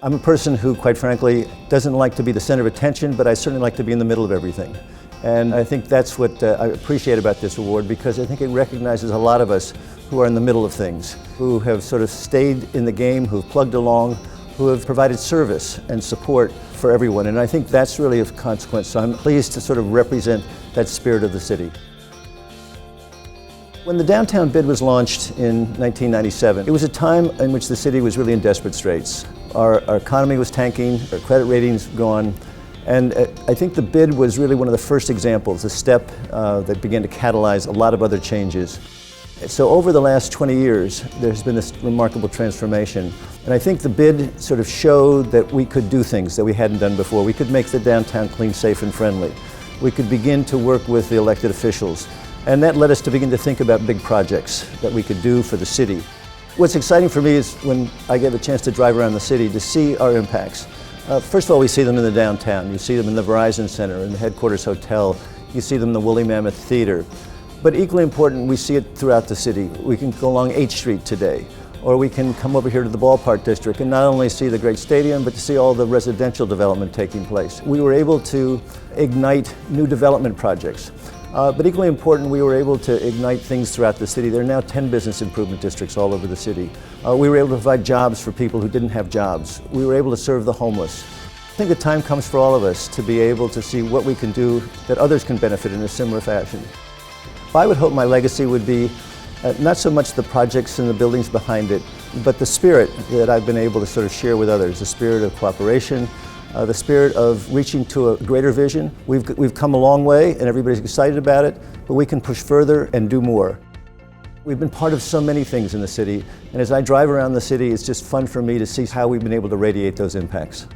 I'm a person who, quite frankly, doesn't like to be the center of attention, but I certainly like to be in the middle of everything. And I think that's what I appreciate about this award, because I think it recognizes a lot of us who are in the middle of things, who have sort of stayed in the game, who've plugged along, who have provided service and support for everyone. And I think that's really of consequence. So I'm pleased to sort of represent that spirit of the city. When the downtown bid was launched in 1997, it was a time in which the city was really in desperate straits. Our economy was tanking, our credit ratings gone, and I think the bid was really one of the first examples, a step that began to catalyze a lot of other changes. So over the last 20 years, there's been this remarkable transformation. And I think the bid sort of showed that we could do things that we hadn't done before. We could make the downtown clean, safe, and friendly. We could begin to work with the elected officials. And that led us to begin to think about big projects that we could do for the city. What's exciting for me is when I get a chance to drive around the city to see our impacts. First of all, we see them in the downtown. You see them in the Verizon Center, in the headquarters hotel. You see them in the Woolly Mammoth Theater. But equally important, we see it throughout the city. We can go along 8th Street today, or we can come over here to the ballpark district and not only see the great stadium, but to see all the residential development taking place. We were able to ignite new development projects. But equally important, we were able to ignite things throughout the city. There are now 10 business improvement districts all over the city. We were able to provide jobs for people who didn't have jobs. We were able to serve the homeless. I think the time comes for all of us to be able to see what we can do that others can benefit in a similar fashion. I would hope my legacy would be not so much the projects and the buildings behind it, but the spirit that I've been able to sort of share with others, the spirit of cooperation, the spirit of reaching to a greater vision. We've come a long way and everybody's excited about it, but we can push further and do more. We've been part of so many things in the city, and as I drive around the city, it's just fun for me to see how we've been able to radiate those impacts.